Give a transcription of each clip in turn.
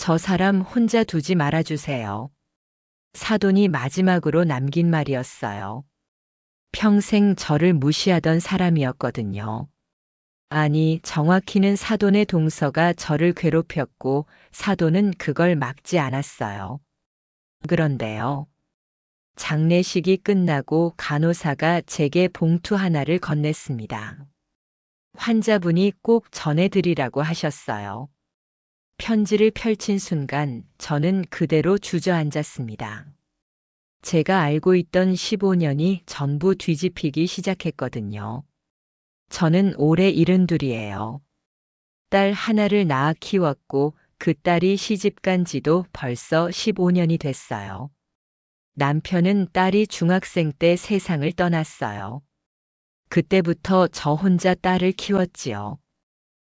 저 사람 혼자 두지 말아주세요. 사돈이 마지막으로 남긴 말이었어요. 평생 저를 무시하던 사람이었거든요. 아니, 정확히는 사돈의 동서가 저를 괴롭혔고 사돈은 그걸 막지 않았어요. 그런데요. 장례식이 끝나고 간호사가 제게 봉투 하나를 건넸습니다. 환자분이 꼭 전해드리라고 하셨어요. 편지를 펼친 순간 저는 그대로 주저앉았습니다. 제가 알고 있던 15년이 전부 뒤집히기 시작했거든요. 저는 올해 72이에요. 딸 하나를 낳아 키웠고 그 딸이 시집간 지도 벌써 15년이 됐어요. 남편은 딸이 중학생 때 세상을 떠났어요. 그때부터 저 혼자 딸을 키웠지요.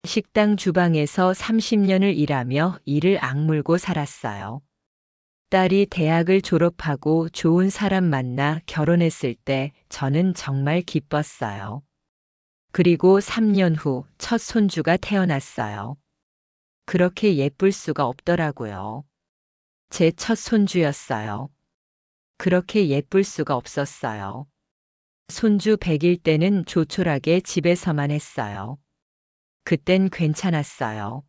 식당 주방에서 30년을 일하며 이를 악물고 살았어요. 딸이 대학을 졸업하고 좋은 사람 만나 결혼했을 때 저는 정말 기뻤어요. 그리고 3년 후 첫 손주가 태어났어요. 그렇게 예쁠 수가 없더라고요. 제 첫 손주였어요. 그렇게 예쁠 수가 없었어요. 손주 100일 때는 조촐하게 집에서만 했어요. 그땐 괜찮았어요.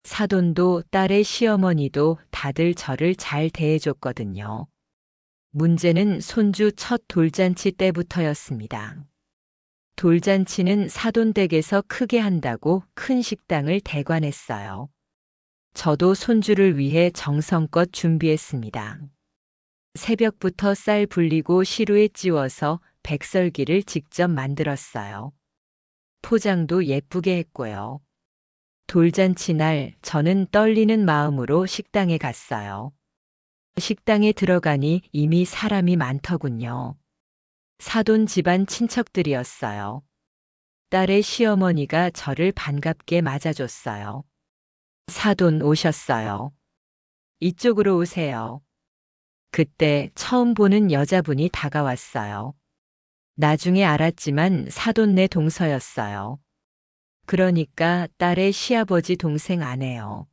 사돈도 딸의 시어머니도 다들 저를 잘 대해줬거든요. 문제는 손주 첫 돌잔치 때부터였습니다. 돌잔치는 사돈 댁에서 크게 한다고 큰 식당을 대관했어요. 저도 손주를 위해 정성껏 준비했습니다. 새벽부터 쌀 불리고 시루에 찌워서 백설기를 직접 만들었어요. 포장도 예쁘게 했고요. 돌잔치 날 저는 떨리는 마음으로 식당에 갔어요. 식당에 들어가니 이미 사람이 많더군요. 사돈 집안 친척들이었어요. 딸의 시어머니가 저를 반갑게 맞아줬어요. 사돈 오셨어요. 이쪽으로 오세요. 그때 처음 보는 여자분이 다가왔어요. 나중에 알았지만 사돈네 동서였어요. 그러니까 딸의 시아버지 동생 아내요.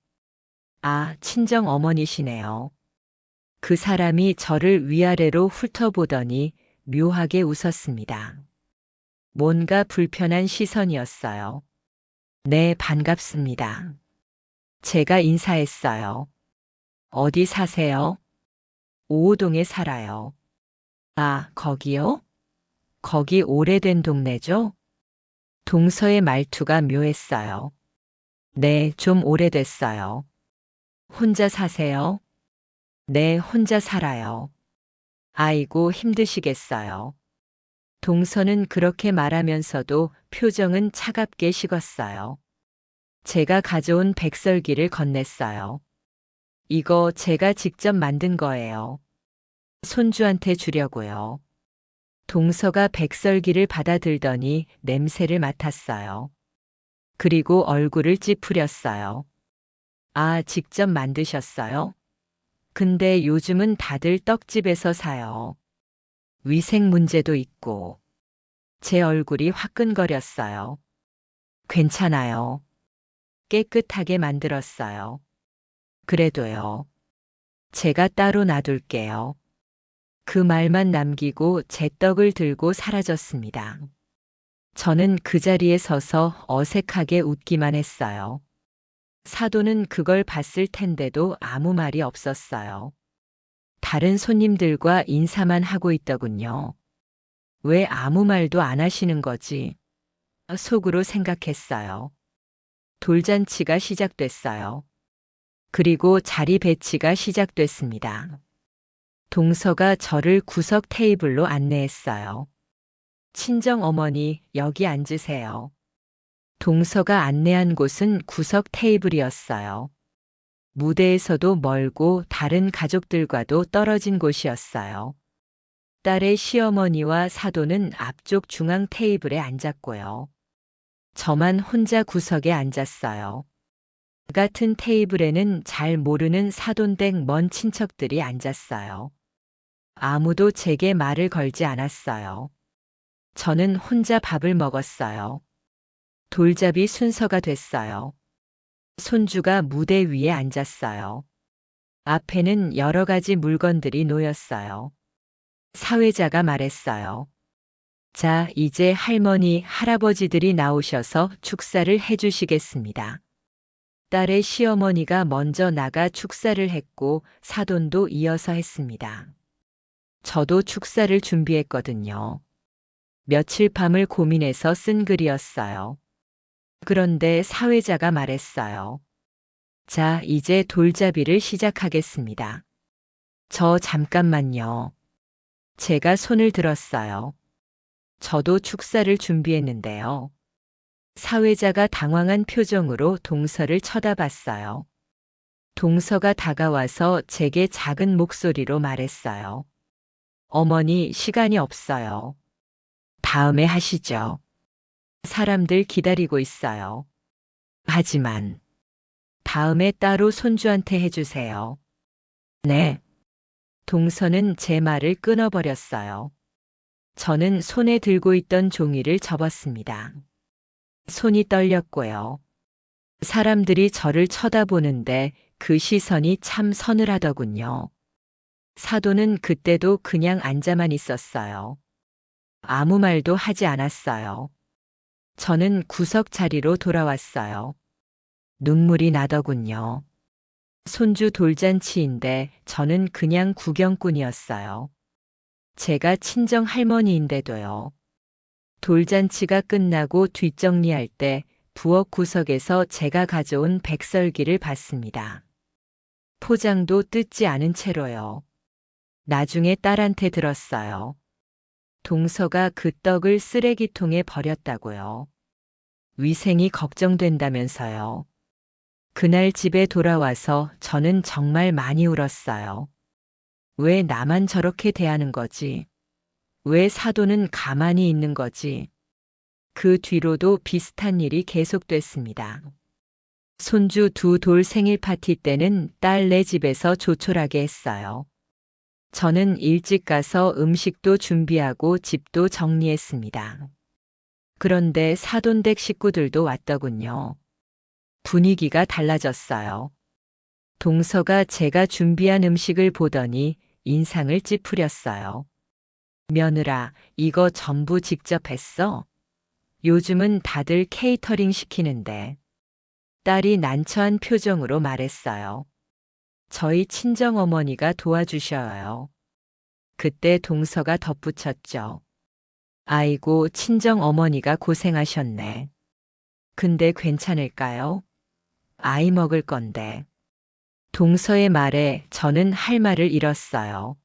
아, 친정 어머니시네요. 그 사람이 저를 위아래로 훑어보더니 묘하게 웃었습니다. 뭔가 불편한 시선이었어요. 네, 반갑습니다. 제가 인사했어요. 어디 사세요? 오호동에 살아요. 아, 거기요? 거기 오래된 동네죠? 동서의 말투가 묘했어요. 네, 좀 오래됐어요. 혼자 사세요? 네, 혼자 살아요. 아이고, 힘드시겠어요. 동서는 그렇게 말하면서도 표정은 차갑게 식었어요. 제가 가져온 백설기를 건넸어요. 이거 제가 직접 만든 거예요. 손주한테 주려고요. 동서가 백설기를 받아들더니 냄새를 맡았어요. 그리고 얼굴을 찌푸렸어요. 아, 직접 만드셨어요? 근데 요즘은 다들 떡집에서 사요. 위생 문제도 있고. 제 얼굴이 화끈거렸어요. 괜찮아요. 깨끗하게 만들었어요. 그래도요. 제가 따로 놔둘게요. 그 말만 남기고 제 떡을 들고 사라졌습니다. 저는 그 자리에 서서 어색하게 웃기만 했어요. 사돈은 그걸 봤을 텐데도 아무 말이 없었어요. 다른 손님들과 인사만 하고 있더군요. 왜 아무 말도 안 하시는 거지? 속으로 생각했어요. 돌잔치가 시작됐어요. 그리고 자리 배치가 시작됐습니다. 동서가 저를 구석 테이블로 안내했어요. 친정 어머니, 여기 앉으세요. 동서가 안내한 곳은 구석 테이블이었어요. 무대에서도 멀고 다른 가족들과도 떨어진 곳이었어요. 딸의 시어머니와 사돈은 앞쪽 중앙 테이블에 앉았고요. 저만 혼자 구석에 앉았어요. 그 같은 테이블에는 잘 모르는 사돈댁 먼 친척들이 앉았어요. 아무도 제게 말을 걸지 않았어요. 저는 혼자 밥을 먹었어요. 돌잡이 순서가 됐어요. 손주가 무대 위에 앉았어요. 앞에는 여러 가지 물건들이 놓였어요. 사회자가 말했어요. 자, 이제 할머니, 할아버지들이 나오셔서 축사를 해주시겠습니다. 딸의 시어머니가 먼저 나가 축사를 했고 사돈도 이어서 했습니다. 저도 축사를 준비했거든요. 며칠 밤을 고민해서 쓴 글이었어요. 그런데 사회자가 말했어요. 자, 이제 돌잡이를 시작하겠습니다. 저 잠깐만요. 제가 손을 들었어요. 저도 축사를 준비했는데요. 사회자가 당황한 표정으로 동서를 쳐다봤어요. 동서가 다가와서 제게 작은 목소리로 말했어요. 어머니, 시간이 없어요. 다음에 하시죠. 사람들 기다리고 있어요. 하지만 다음에 따로 손주한테 해주세요. 네. 동서는 제 말을 끊어버렸어요. 저는 손에 들고 있던 종이를 접었습니다. 손이 떨렸고요. 사람들이 저를 쳐다보는데 그 시선이 참 서늘하더군요. 사돈은 그때도 그냥 앉아만 있었어요. 아무 말도 하지 않았어요. 저는 구석 자리로 돌아왔어요. 눈물이 나더군요. 손주 돌잔치인데 저는 그냥 구경꾼이었어요. 제가 친정 할머니인데도요. 돌잔치가 끝나고 뒷정리할 때 부엌 구석에서 제가 가져온 백설기를 봤습니다. 포장도 뜯지 않은 채로요. 나중에 딸한테 들었어요. 동서가 그 떡을 쓰레기통에 버렸다고요. 위생이 걱정된다면서요. 그날 집에 돌아와서 저는 정말 많이 울었어요. 왜 나만 저렇게 대하는 거지? 왜 사돈은 가만히 있는 거지? 그 뒤로도 비슷한 일이 계속됐습니다. 손주 두 돌 생일 파티 때는 딸네 집에서 조촐하게 했어요. 저는 일찍 가서 음식도 준비하고 집도 정리했습니다. 그런데 사돈댁 식구들도 왔더군요. 분위기가 달라졌어요. 동서가 제가 준비한 음식을 보더니 인상을 찌푸렸어요. 며느라, 이거 전부 직접 했어? 요즘은 다들 케이터링 시키는데. 딸이 난처한 표정으로 말했어요. 저희 친정어머니가 도와주셔요. 그때 동서가 덧붙였죠. 아이고, 친정어머니가 고생하셨네. 근데 괜찮을까요? 아이 먹을 건데. 동서의 말에 저는 할 말을 잃었어요.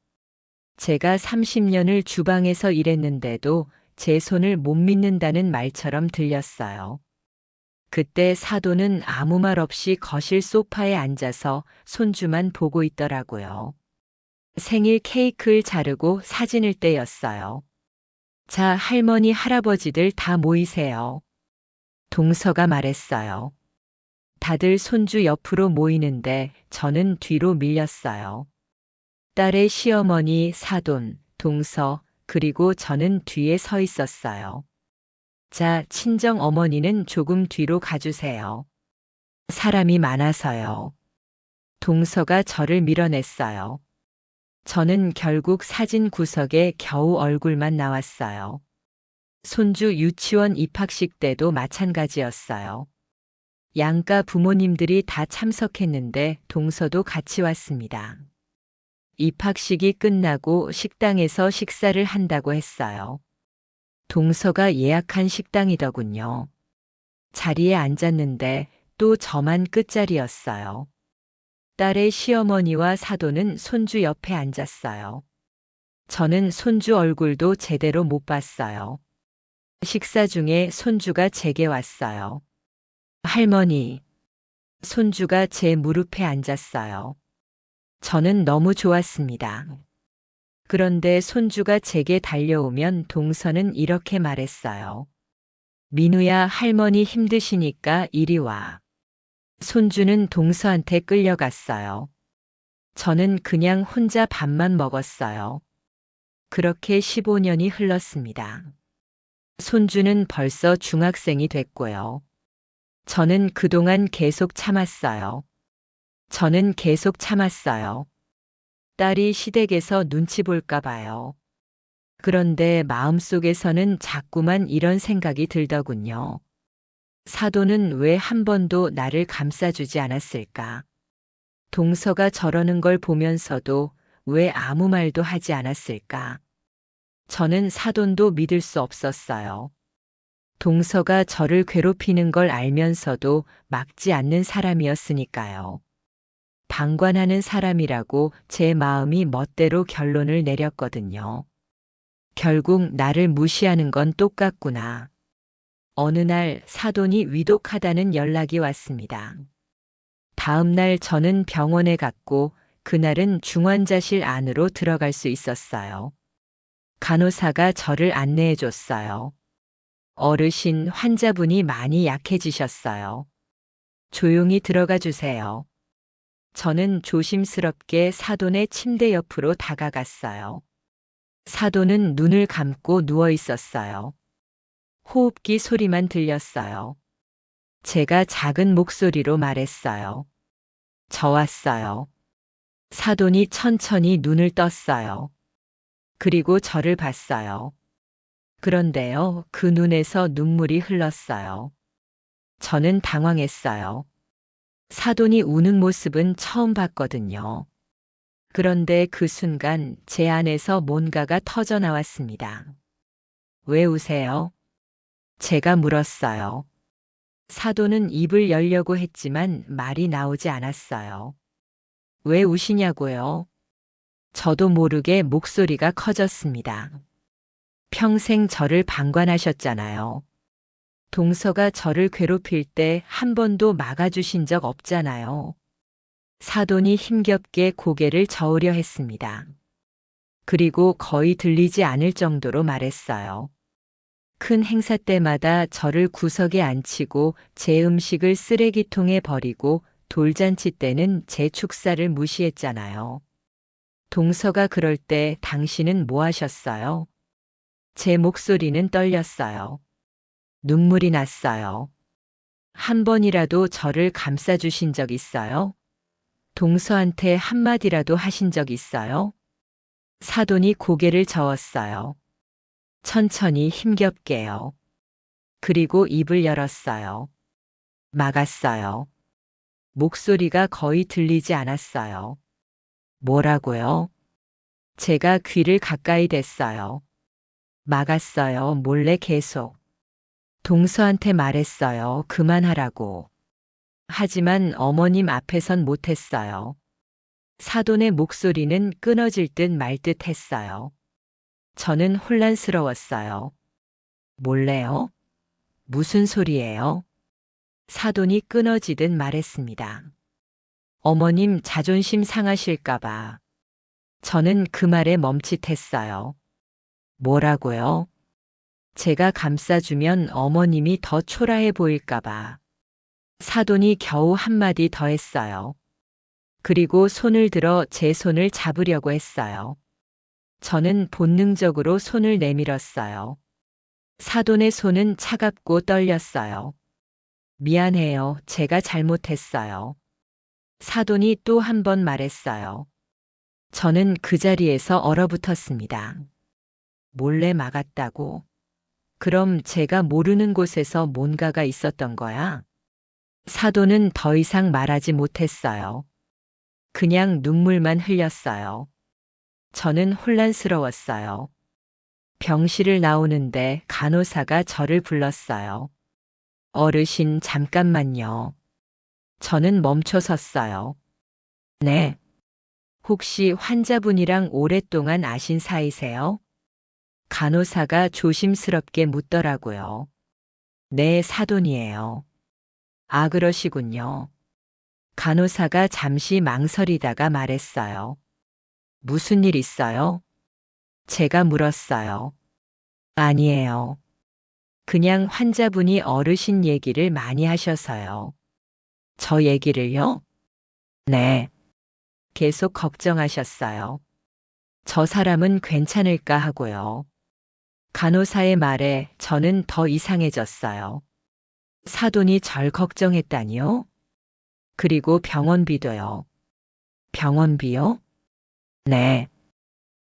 제가 30년을 주방에서 일했는데도 제 손을 못 믿는다는 말처럼 들렸어요. 그때 사돈은 아무 말 없이 거실 소파에 앉아서 손주만 보고 있더라고요. 생일 케이크를 자르고 사진을 떼었어요. 자, 할머니, 할아버지들 다 모이세요. 동서가 말했어요. 다들 손주 옆으로 모이는데 저는 뒤로 밀렸어요. 딸의 시어머니, 사돈, 동서, 그리고 저는 뒤에 서 있었어요. 자, 친정 어머니는 조금 뒤로 가주세요. 사람이 많아서요. 동서가 저를 밀어냈어요. 저는 결국 사진 구석에 겨우 얼굴만 나왔어요. 손주 유치원 입학식 때도 마찬가지였어요. 양가 부모님들이 다 참석했는데 동서도 같이 왔습니다. 입학식이 끝나고 식당에서 식사를 한다고 했어요. 동서가 예약한 식당이더군요. 자리에 앉았는데 또 저만 끝자리였어요. 딸의 시어머니와 사돈은 손주 옆에 앉았어요. 저는 손주 얼굴도 제대로 못 봤어요. 식사 중에 손주가 제게 왔어요. 할머니. 손주가 제 무릎에 앉았어요. 저는 너무 좋았습니다. 그런데 손주가 제게 달려오면 동서는 이렇게 말했어요. 민우야, 할머니 힘드시니까 이리 와. 손주는 동서한테 끌려갔어요. 저는 그냥 혼자 밥만 먹었어요. 그렇게 15년이 흘렀습니다. 손주는 벌써 중학생이 됐고요. 저는 그동안 계속 참았어요. 저는 계속 참았어요. 딸이 시댁에서 눈치 볼까 봐요. 그런데 마음속에서는 자꾸만 이런 생각이 들더군요. 사돈은 왜 한 번도 나를 감싸주지 않았을까? 동서가 저러는 걸 보면서도 왜 아무 말도 하지 않았을까? 저는 사돈도 믿을 수 없었어요. 동서가 저를 괴롭히는 걸 알면서도 막지 않는 사람이었으니까요. 방관하는 사람이라고 제 마음이 멋대로 결론을 내렸거든요. 결국 나를 무시하는 건 똑같구나. 어느 날 사돈이 위독하다는 연락이 왔습니다. 다음 날 저는 병원에 갔고 그날은 중환자실 안으로 들어갈 수 있었어요. 간호사가 저를 안내해 줬어요. 어르신 환자분이 많이 약해지셨어요. 조용히 들어가 주세요. 저는 조심스럽게 사돈의 침대 옆으로 다가갔어요. 사돈은 눈을 감고 누워 있었어요. 호흡기 소리만 들렸어요. 제가 작은 목소리로 말했어요. 저 왔어요. 사돈이 천천히 눈을 떴어요. 그리고 저를 봤어요. 그런데요, 그 눈에서 눈물이 흘렀어요. 저는 당황했어요. 사돈이 우는 모습은 처음 봤거든요. 그런데 그 순간 제 안에서 뭔가가 터져 나왔습니다. 왜 우세요? 제가 물었어요. 사돈은 입을 열려고 했지만 말이 나오지 않았어요. 왜 우시냐고요? 저도 모르게 목소리가 커졌습니다. 평생 저를 방관하셨잖아요. 동서가 저를 괴롭힐 때 한 번도 막아주신 적 없잖아요. 사돈이 힘겹게 고개를 저으려 했습니다. 그리고 거의 들리지 않을 정도로 말했어요. 큰 행사 때마다 저를 구석에 앉히고 제 음식을 쓰레기통에 버리고 돌잔치 때는 제 축사를 무시했잖아요. 동서가 그럴 때 당신은 뭐 하셨어요? 제 목소리는 떨렸어요. 눈물이 났어요. 한 번이라도 저를 감싸주신 적 있어요? 동서한테 한마디라도 하신 적 있어요? 사돈이 고개를 저었어요. 천천히 힘겹게요. 그리고 입을 열었어요. 막았어요. 목소리가 거의 들리지 않았어요. 뭐라고요? 제가 귀를 가까이 댔어요. 막았어요. 몰래 계속. 동서한테 말했어요. 그만하라고. 하지만 어머님 앞에선 못했어요. 사돈의 목소리는 끊어질 듯 말 듯 했어요. 저는 혼란스러웠어요. 몰래요? 무슨 소리예요? 사돈이 끊어지듯 말했습니다. 어머님 자존심 상하실까봐. 저는 그 말에 멈칫했어요. 뭐라고요? 제가 감싸주면 어머님이 더 초라해 보일까봐. 사돈이 겨우 한마디 더 했어요. 그리고 손을 들어 제 손을 잡으려고 했어요. 저는 본능적으로 손을 내밀었어요. 사돈의 손은 차갑고 떨렸어요. 미안해요. 제가 잘못했어요. 사돈이 또 한 번 말했어요. 저는 그 자리에서 얼어붙었습니다. 몰래 막았다고? 그럼 제가 모르는 곳에서 뭔가가 있었던 거야? 사돈은 더 이상 말하지 못했어요. 그냥 눈물만 흘렸어요. 저는 혼란스러웠어요. 병실을 나오는데 간호사가 저를 불렀어요. 어르신 잠깐만요. 저는 멈춰 섰어요. 네. 혹시 환자분이랑 오랫동안 아신 사이세요? 간호사가 조심스럽게 묻더라고요. 네, 사돈이에요. 아, 그러시군요. 간호사가 잠시 망설이다가 말했어요. 무슨 일 있어요? 제가 물었어요. 아니에요. 그냥 환자분이 어르신 얘기를 많이 하셔서요. 저 얘기를요? 네. 계속 걱정하셨어요. 저 사람은 괜찮을까 하고요. 간호사의 말에 저는 더 이상해졌어요. 사돈이 절 걱정했다니요? 그리고 병원비도요. 병원비요? 네.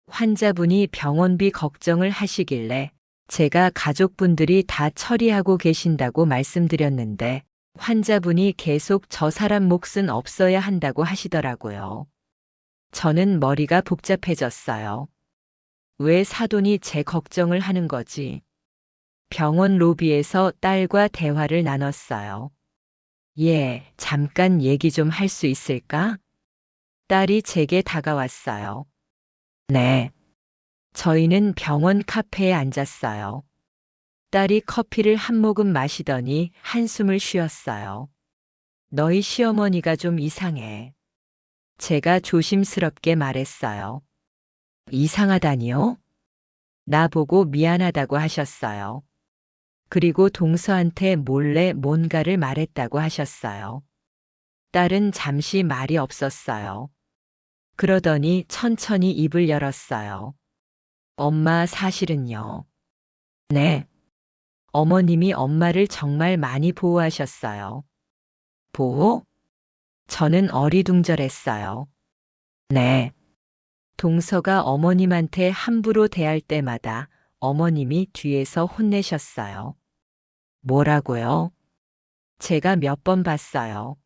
환자분이 병원비 걱정을 하시길래 제가 가족분들이 다 처리하고 계신다고 말씀드렸는데 환자분이 계속 저 사람 몫은 없어야 한다고 하시더라고요. 저는 머리가 복잡해졌어요. 왜 사돈이 제 걱정을 하는 거지? 병원 로비에서 딸과 대화를 나눴어요. 예, 잠깐 얘기 좀 할 수 있을까? 딸이 제게 다가왔어요. 네. 저희는 병원 카페에 앉았어요. 딸이 커피를 한 모금 마시더니 한숨을 쉬었어요. 너희 시어머니가 좀 이상해. 제가 조심스럽게 말했어요. 이상하다니요? 나보고 미안하다고 하셨어요. 그리고 동서한테 몰래 뭔가를 말했다고 하셨어요. 딸은 잠시 말이 없었어요. 그러더니 천천히 입을 열었어요. 엄마 사실은요. 네. 어머님이 엄마를 정말 많이 보호하셨어요. 보호? 저는 어리둥절했어요. 네. 동서가 어머님한테 함부로 대할 때마다 어머님이 뒤에서 혼내셨어요. 뭐라고요? 제가 몇 번 봤어요.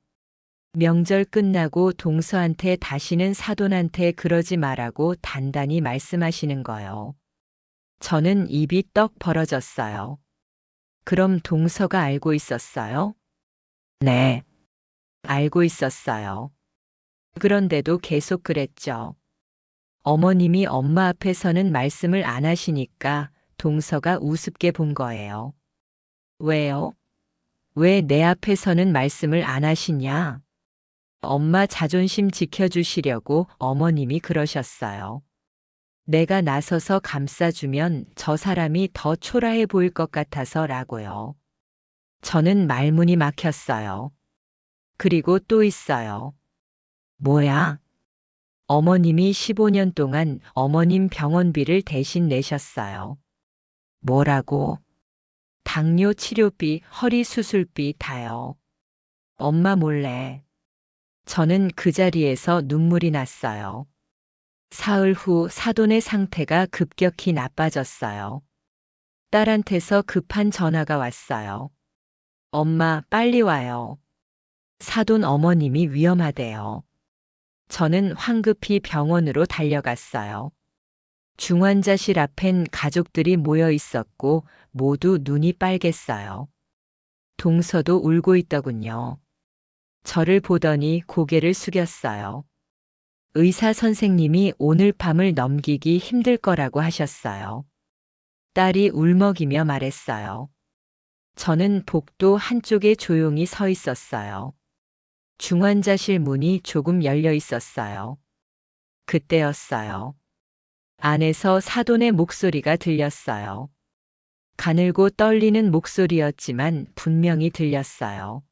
명절 끝나고 동서한테 다시는 사돈한테 그러지 말라고 단단히 말씀하시는 거요. 저는 입이 떡 벌어졌어요. 그럼 동서가 알고 있었어요? 네, 알고 있었어요. 그런데도 계속 그랬죠. 어머님이 엄마 앞에서는 말씀을 안 하시니까 동서가 우습게 본 거예요. 왜요? 왜 내 앞에서는 말씀을 안 하시냐? 엄마 자존심 지켜주시려고 어머님이 그러셨어요. 내가 나서서 감싸주면 저 사람이 더 초라해 보일 것 같아서라고요. 저는 말문이 막혔어요. 그리고 또 있어요. 뭐야? 어머님이 15년 동안 어머님 병원비를 대신 내셨어요. 뭐라고? 당뇨 치료비, 허리 수술비 다요. 엄마 몰래. 저는 그 자리에서 눈물이 났어요. 사흘 후 사돈의 상태가 급격히 나빠졌어요. 딸한테서 급한 전화가 왔어요. 엄마, 빨리 와요. 사돈 어머님이 위험하대요. 저는 황급히 병원으로 달려갔어요. 중환자실 앞엔 가족들이 모여 있었고 모두 눈이 빨갰어요. 동서도 울고 있더군요. 저를 보더니 고개를 숙였어요. 의사 선생님이 오늘 밤을 넘기기 힘들 거라고 하셨어요. 딸이 울먹이며 말했어요. 저는 복도 한쪽에 조용히 서 있었어요. 중환자실 문이 조금 열려 있었어요. 그때였어요. 안에서 사돈의 목소리가 들렸어요. 가늘고 떨리는 목소리였지만 분명히 들렸어요.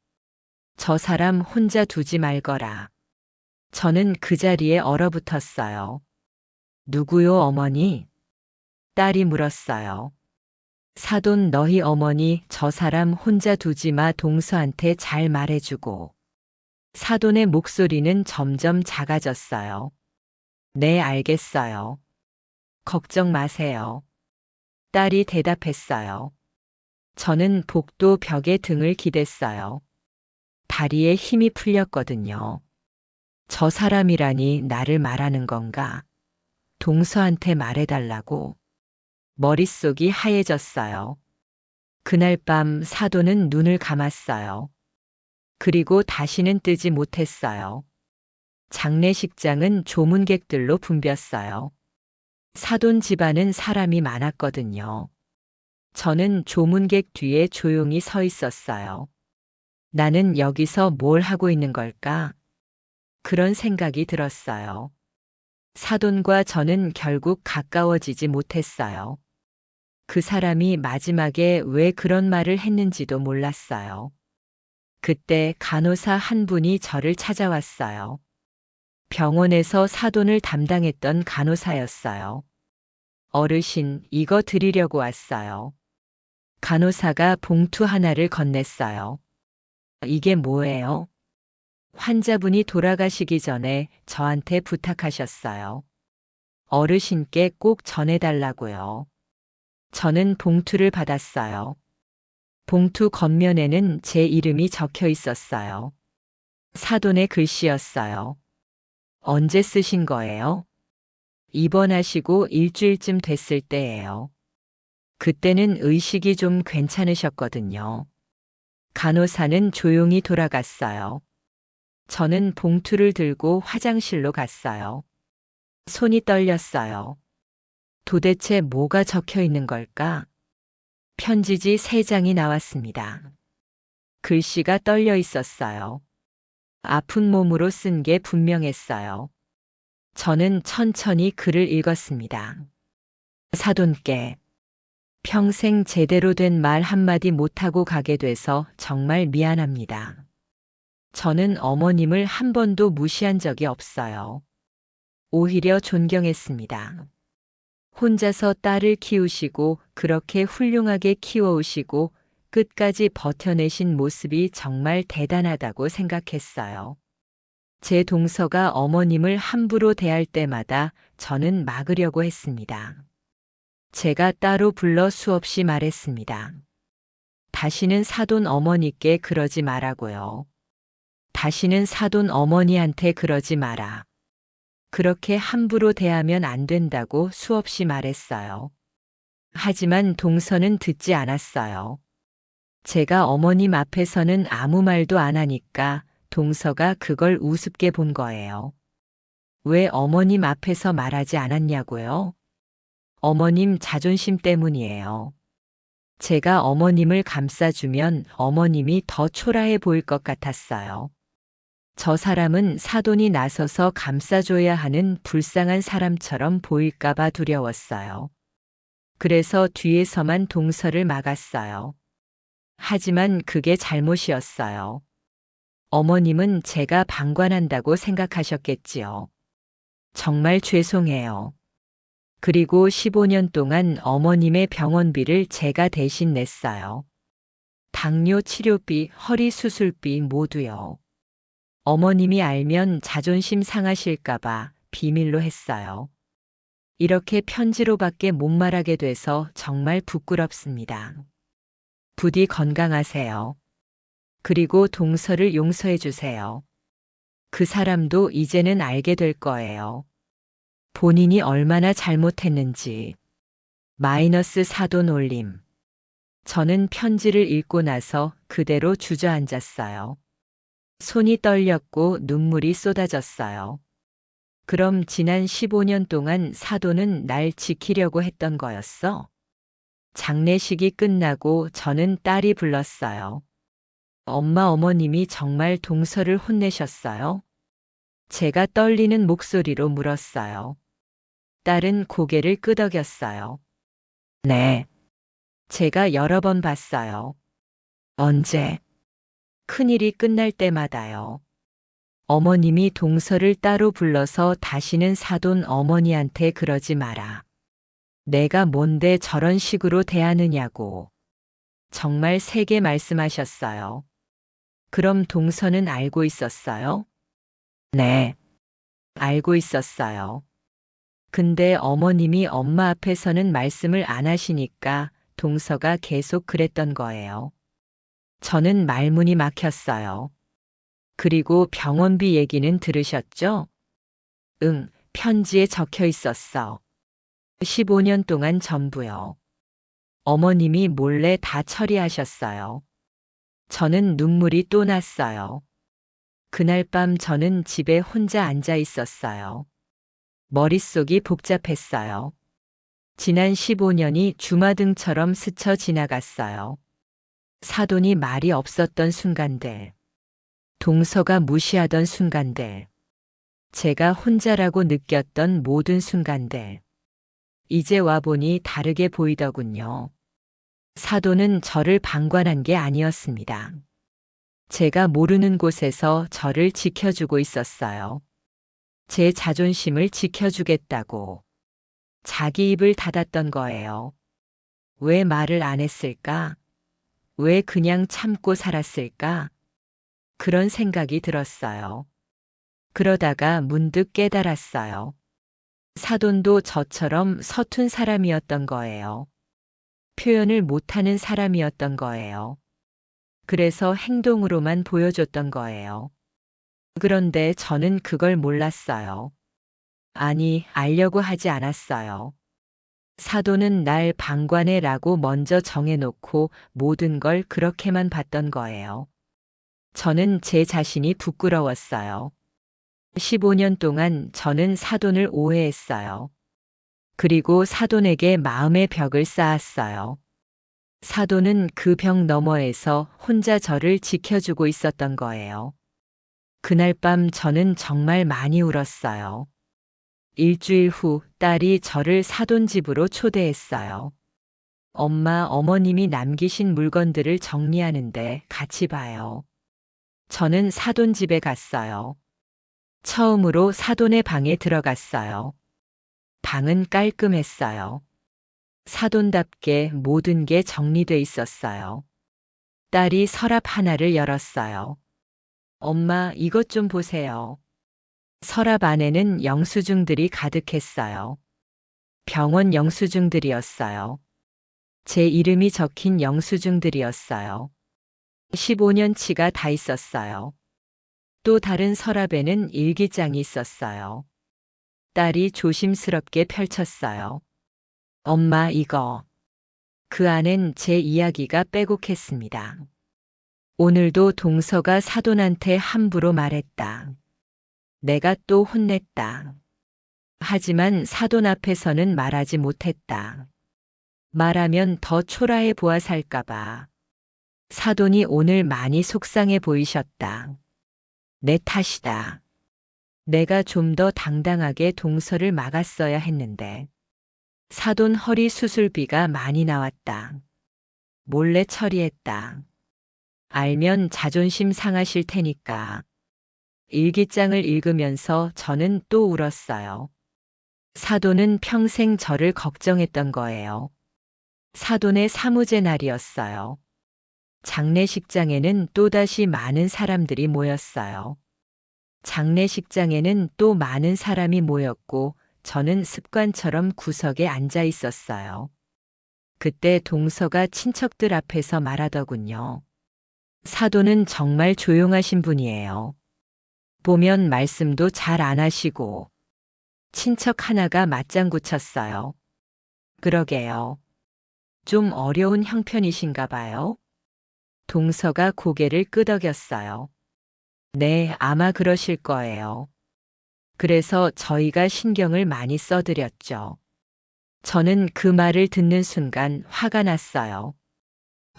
저 사람 혼자 두지 말거라. 저는 그 자리에 얼어붙었어요. 누구요, 어머니? 딸이 물었어요. 사돈 너희 어머니 저 사람 혼자 두지 마 동서한테 잘 말해주고. 사돈의 목소리는 점점 작아졌어요. 네, 알겠어요. 걱정 마세요. 딸이 대답했어요. 저는 복도 벽에 등을 기댔어요. 다리에 힘이 풀렸거든요. 저 사람이라니 나를 말하는 건가? 동서한테 말해달라고. 머릿속이 하얘졌어요. 그날 밤 사돈은 눈을 감았어요. 그리고 다시는 뜨지 못했어요. 장례식장은 조문객들로 붐볐어요. 사돈 집안은 사람이 많았거든요. 저는 조문객 뒤에 조용히 서 있었어요. 나는 여기서 뭘 하고 있는 걸까? 그런 생각이 들었어요. 사돈과 저는 결국 가까워지지 못했어요. 그 사람이 마지막에 왜 그런 말을 했는지도 몰랐어요. 그때 간호사 한 분이 저를 찾아왔어요. 병원에서 사돈을 담당했던 간호사였어요. 어르신, 이거 드리려고 왔어요. 간호사가 봉투 하나를 건넸어요. 이게 뭐예요? 환자분이 돌아가시기 전에 저한테 부탁하셨어요. 어르신께 꼭 전해달라고요. 저는 봉투를 받았어요. 봉투 겉면에는 제 이름이 적혀 있었어요. 사돈의 글씨였어요. 언제 쓰신 거예요? 입원하시고 일주일쯤 됐을 때예요. 그때는 의식이 좀 괜찮으셨거든요. 간호사는 조용히 돌아갔어요. 저는 봉투를 들고 화장실로 갔어요. 손이 떨렸어요. 도대체 뭐가 적혀 있는 걸까? 편지지 3장이 나왔습니다. 글씨가 떨려 있었어요. 아픈 몸으로 쓴 게 분명했어요. 저는 천천히 글을 읽었습니다. 사돈께 평생 제대로 된 말 한마디 못하고 가게 돼서 정말 미안합니다. 저는 어머님을 한 번도 무시한 적이 없어요. 오히려 존경했습니다. 혼자서 딸을 키우시고 그렇게 훌륭하게 키워오시고 끝까지 버텨내신 모습이 정말 대단하다고 생각했어요. 제 동서가 어머님을 함부로 대할 때마다 저는 막으려고 했습니다. 제가 따로 불러 수없이 말했습니다. 다시는 사돈 어머니께 그러지 말라고요. 다시는 사돈 어머니한테 그러지 마라. 그렇게 함부로 대하면 안 된다고 수없이 말했어요. 하지만 동서는 듣지 않았어요. 제가 어머님 앞에서는 아무 말도 안 하니까 동서가 그걸 우습게 본 거예요. 왜 어머님 앞에서 말하지 않았냐고요? 어머님 자존심 때문이에요. 제가 어머님을 감싸주면 어머님이 더 초라해 보일 것 같았어요. 저 사람은 사돈이 나서서 감싸줘야 하는 불쌍한 사람처럼 보일까봐 두려웠어요. 그래서 뒤에서만 동서를 막았어요. 하지만 그게 잘못이었어요. 어머님은 제가 방관한다고 생각하셨겠지요. 정말 죄송해요. 그리고 15년 동안 어머님의 병원비를 제가 대신 냈어요. 당뇨 치료비, 허리 수술비 모두요. 어머님이 알면 자존심 상하실까봐 비밀로 했어요. 이렇게 편지로밖에 못 말하게 돼서 정말 부끄럽습니다. 부디 건강하세요. 그리고 동서를 용서해 주세요. 그 사람도 이제는 알게 될 거예요. 본인이 얼마나 잘못했는지. 마이너스 사돈 올림. 저는 편지를 읽고 나서 그대로 주저앉았어요. 손이 떨렸고 눈물이 쏟아졌어요. 그럼 지난 15년 동안 사돈은 날 지키려고 했던 거였어? 장례식이 끝나고 저는 딸이 불렀어요. 엄마 어머님이 정말 동서를 혼내셨어요? 제가 떨리는 목소리로 물었어요. 딸은 고개를 끄덕였어요. 네. 제가 여러 번 봤어요. 언제? 큰일이 끝날 때마다요. 어머님이 동서를 따로 불러서 다시는 사돈 어머니한테 그러지 마라. 내가 뭔데 저런 식으로 대하느냐고. 정말 세게 말씀하셨어요. 그럼 동서는 알고 있었어요? 네. 알고 있었어요. 근데 어머님이 엄마 앞에서는 말씀을 안 하시니까 동서가 계속 그랬던 거예요. 저는 말문이 막혔어요. 그리고 병원비 얘기는 들으셨죠? 응, 편지에 적혀 있었어. 15년 동안 전부요. 어머님이 몰래 다 처리하셨어요. 저는 눈물이 또 났어요. 그날 밤 저는 집에 혼자 앉아 있었어요. 머릿속이 복잡했어요. 지난 15년이 주마등처럼 스쳐 지나갔어요. 사돈이 말이 없었던 순간들. 동서가 무시하던 순간들. 제가 혼자라고 느꼈던 모든 순간들. 이제 와보니 다르게 보이더군요. 사돈은 저를 방관한 게 아니었습니다. 제가 모르는 곳에서 저를 지켜주고 있었어요. 제 자존심을 지켜주겠다고. 자기 입을 닫았던 거예요. 왜 말을 안 했을까? 왜 그냥 참고 살았을까? 그런 생각이 들었어요. 그러다가 문득 깨달았어요. 사돈도 저처럼 서툰 사람이었던 거예요. 표현을 못하는 사람이었던 거예요. 그래서 행동으로만 보여줬던 거예요. 그런데 저는 그걸 몰랐어요. 아니, 알려고 하지 않았어요. 사돈은 날 방관해라고 먼저 정해놓고 모든 걸 그렇게만 봤던 거예요. 저는 제 자신이 부끄러웠어요. 15년 동안 저는 사돈을 오해했어요. 그리고 사돈에게 마음의 벽을 쌓았어요. 사돈은 그 벽 너머에서 혼자 저를 지켜주고 있었던 거예요. 그날 밤 저는 정말 많이 울었어요. 일주일 후 딸이 저를 사돈 집으로 초대했어요. 엄마, 어머님이 남기신 물건들을 정리하는데 같이 봐요. 저는 사돈 집에 갔어요. 처음으로 사돈의 방에 들어갔어요. 방은 깔끔했어요. 사돈답게 모든 게 정리돼 있었어요. 딸이 서랍 하나를 열었어요. 엄마, 이것 좀 보세요. 서랍 안에는 영수증들이 가득했어요. 병원 영수증들이었어요. 제 이름이 적힌 영수증들이었어요. 15년치가 다 있었어요. 또 다른 서랍에는 일기장이 있었어요. 딸이 조심스럽게 펼쳤어요. 엄마, 이거. 그 안엔 제 이야기가 빼곡했습니다. 오늘도 동서가 사돈한테 함부로 말했다. 내가 또 혼냈다. 하지만 사돈 앞에서는 말하지 못했다. 말하면 더 초라해 보아 살까봐. 사돈이 오늘 많이 속상해 보이셨다. 내 탓이다. 내가 좀 더 당당하게 동서를 막았어야 했는데. 사돈 허리 수술비가 많이 나왔다. 몰래 처리했다. 알면 자존심 상하실 테니까. 일기장을 읽으면서 저는 또 울었어요. 사돈은 평생 저를 걱정했던 거예요. 사돈의 사무제 날이었어요. 장례식장에는 또다시 많은 사람들이 모였어요. 장례식장에는 또 많은 사람이 모였고 저는 습관처럼 구석에 앉아 있었어요. 그때 동서가 친척들 앞에서 말하더군요. 사돈은 정말 조용하신 분이에요. 보면 말씀도 잘 안 하시고. 친척 하나가 맞장구 쳤어요. 그러게요. 좀 어려운 형편이신가 봐요. 동서가 고개를 끄덕였어요. 네, 아마 그러실 거예요. 그래서 저희가 신경을 많이 써드렸죠. 저는 그 말을 듣는 순간 화가 났어요.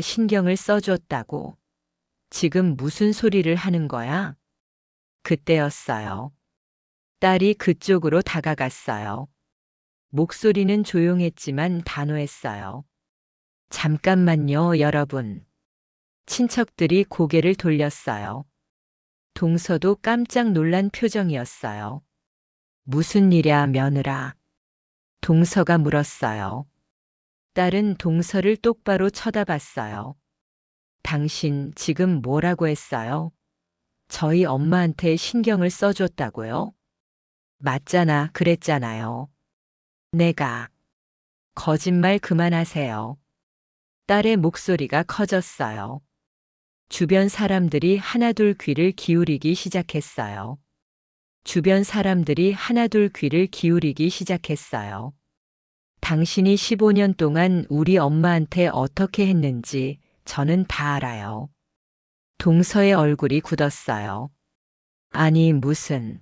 신경을 써줬다고. 지금 무슨 소리를 하는 거야? 그때였어요. 딸이 그쪽으로 다가갔어요. 목소리는 조용했지만 단호했어요. 잠깐만요, 여러분. 친척들이 고개를 돌렸어요. 동서도 깜짝 놀란 표정이었어요. 무슨 일이야, 며느라? 동서가 물었어요. 딸은 동서를 똑바로 쳐다봤어요. 당신 지금 뭐라고 했어요? 저희 엄마한테 신경을 써줬다고요? 맞잖아, 그랬잖아요. 내가. 거짓말 그만하세요. 딸의 목소리가 커졌어요. 주변 사람들이 하나둘 귀를 기울이기 시작했어요. 주변 사람들이 하나둘 귀를 기울이기 시작했어요. 당신이 15년 동안 우리 엄마한테 어떻게 했는지 저는 다 알아요. 동서의 얼굴이 굳었어요. 아니, 무슨.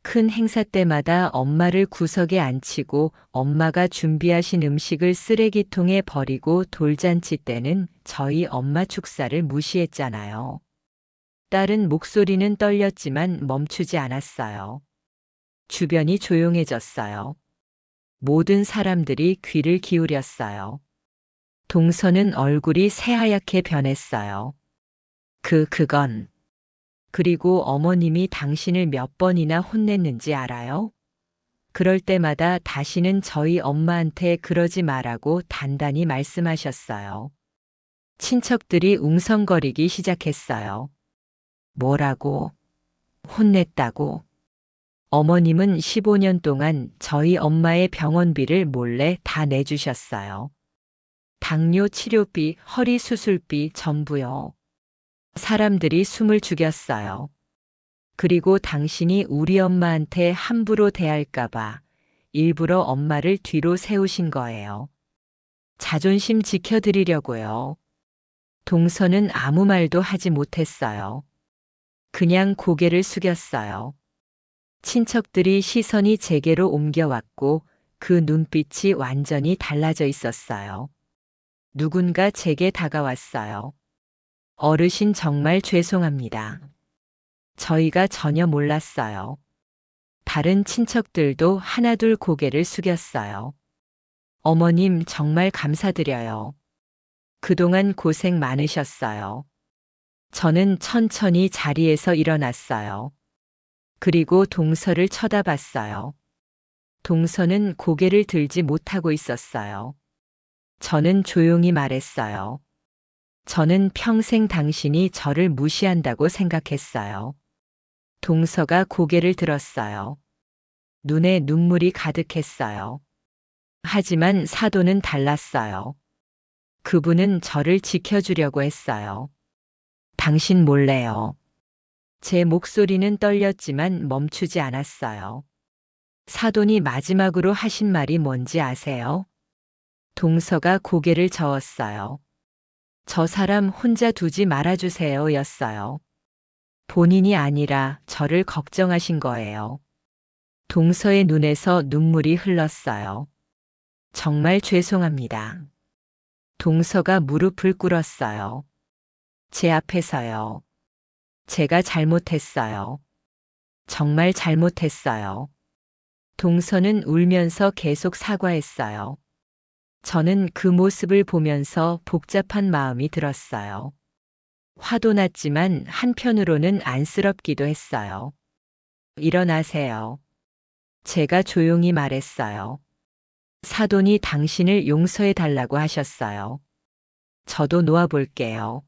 큰 행사 때마다 엄마를 구석에 앉히고 엄마가 준비하신 음식을 쓰레기통에 버리고 돌잔치 때는 저희 엄마 축사를 무시했잖아요. 딸은 목소리는 떨렸지만 멈추지 않았어요. 주변이 조용해졌어요. 모든 사람들이 귀를 기울였어요. 동서는 얼굴이 새하얗게 변했어요. 그건. 그리고 어머님이 당신을 몇 번이나 혼냈는지 알아요? 그럴 때마다 다시는 저희 엄마한테 그러지 말라고 단단히 말씀하셨어요. 친척들이 웅성거리기 시작했어요. 뭐라고? 혼냈다고? 어머님은 15년 동안 저희 엄마의 병원비를 몰래 다 내주셨어요. 당뇨 치료비, 허리 수술비 전부요. 사람들이 숨을 죽였어요. 그리고 당신이 우리 엄마한테 함부로 대할까봐 일부러 엄마를 뒤로 세우신 거예요. 자존심 지켜드리려고요. 동서는 아무 말도 하지 못했어요. 그냥 고개를 숙였어요. 친척들이 시선이 제게로 옮겨왔고 그 눈빛이 완전히 달라져 있었어요. 누군가 제게 다가왔어요. 어르신 정말 죄송합니다. 저희가 전혀 몰랐어요. 다른 친척들도 하나둘 고개를 숙였어요. 어머님 정말 감사드려요. 그동안 고생 많으셨어요. 저는 천천히 자리에서 일어났어요. 그리고 동서를 쳐다봤어요. 동서는 고개를 들지 못하고 있었어요. 저는 조용히 말했어요. 저는 평생 당신이 저를 무시한다고 생각했어요. 동서가 고개를 들었어요. 눈에 눈물이 가득했어요. 하지만 사도는 달랐어요. 그분은 저를 지켜주려고 했어요. 당신 몰래요. 제 목소리는 떨렸지만 멈추지 않았어요. 사돈이 마지막으로 하신 말이 뭔지 아세요? 동서가 고개를 저었어요. 저 사람 혼자 두지 말아주세요 였어요. 본인이 아니라 저를 걱정하신 거예요. 동서의 눈에서 눈물이 흘렀어요. 정말 죄송합니다. 동서가 무릎을 꿇었어요. 제 앞에서요. 제가 잘못했어요. 정말 잘못했어요. 동서는 울면서 계속 사과했어요. 저는 그 모습을 보면서 복잡한 마음이 들었어요. 화도 났지만 한편으로는 안쓰럽기도 했어요. 일어나세요. 제가 조용히 말했어요. 사돈이 당신을 용서해 달라고 하셨어요. 저도 놓아볼게요.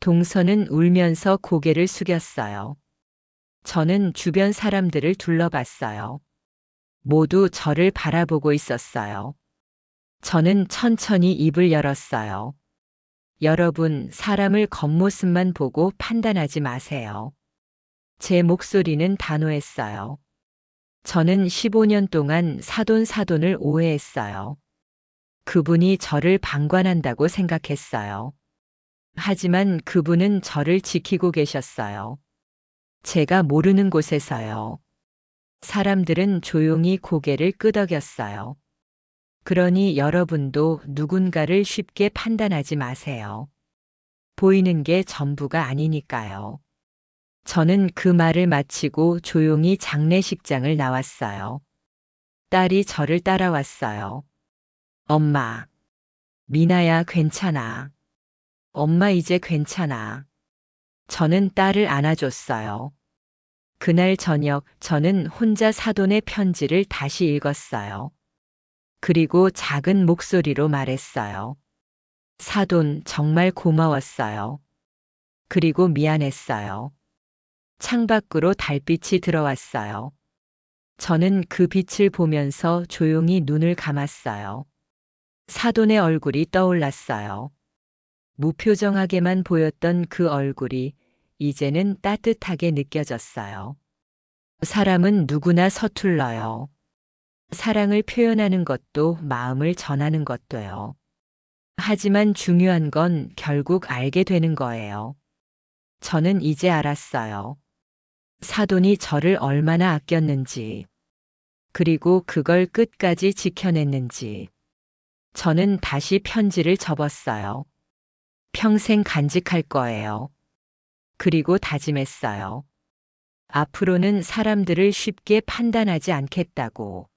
동서는 울면서 고개를 숙였어요. 저는 주변 사람들을 둘러봤어요. 모두 저를 바라보고 있었어요. 저는 천천히 입을 열었어요. 여러분, 사람을 겉모습만 보고 판단하지 마세요. 제 목소리는 단호했어요. 저는 15년 동안 사돈을 오해했어요. 그분이 저를 방관한다고 생각했어요. 하지만 그분은 저를 지키고 계셨어요. 제가 모르는 곳에서요. 사람들은 조용히 고개를 끄덕였어요. 그러니 여러분도 누군가를 쉽게 판단하지 마세요. 보이는 게 전부가 아니니까요. 저는 그 말을 마치고 조용히 장례식장을 나왔어요. 딸이 저를 따라왔어요. 엄마. 미나야, 괜찮아. 엄마 이제 괜찮아. 저는 딸을 안아줬어요. 그날 저녁 저는 혼자 사돈의 편지를 다시 읽었어요. 그리고 작은 목소리로 말했어요. 사돈 정말 고마웠어요. 그리고 미안했어요. 창밖으로 달빛이 들어왔어요. 저는 그 빛을 보면서 조용히 눈을 감았어요. 사돈의 얼굴이 떠올랐어요. 무표정하게만 보였던 그 얼굴이 이제는 따뜻하게 느껴졌어요. 사람은 누구나 서툴러요. 사랑을 표현하는 것도 마음을 전하는 것도요. 하지만 중요한 건 결국 알게 되는 거예요. 저는 이제 알았어요. 사돈이 저를 얼마나 아꼈는지, 그리고 그걸 끝까지 지켜냈는지. 저는 다시 편지를 접었어요. 평생 간직할 거예요. 그리고 다짐했어요. 앞으로는 사람들을 쉽게 판단하지 않겠다고.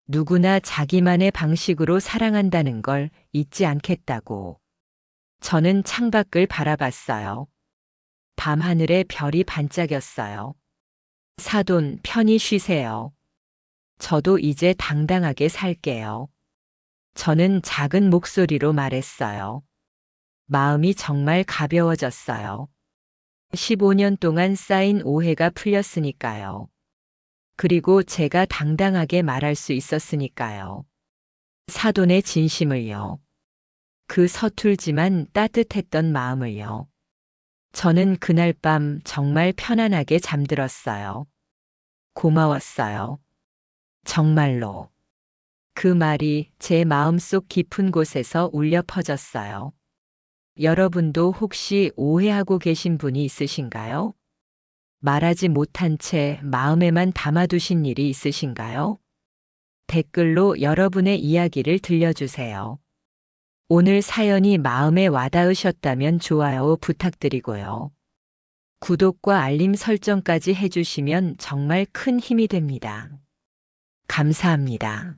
누구나 자기만의 방식으로 사랑한다는 걸 잊지 않겠다고. 저는 창밖을 바라봤어요. 밤하늘에 별이 반짝였어요. 사돈, 편히 쉬세요. 저도 이제 당당하게 살게요. 저는 작은 목소리로 말했어요. 마음이 정말 가벼워졌어요. 15년 동안 쌓인 오해가 풀렸으니까요. 그리고 제가 당당하게 말할 수 있었으니까요. 사돈의 진심을요. 그 서툴지만 따뜻했던 마음을요. 저는 그날 밤 정말 편안하게 잠들었어요. 고마웠어요. 정말로. 그 말이 제 마음속 깊은 곳에서 울려 퍼졌어요. 여러분도 혹시 오해하고 계신 분이 있으신가요? 말하지 못한 채 마음에만 담아두신 일이 있으신가요? 댓글로 여러분의 이야기를 들려주세요. 오늘 사연이 마음에 와닿으셨다면 좋아요 부탁드리고요. 구독과 알림 설정까지 해주시면 정말 큰 힘이 됩니다. 감사합니다.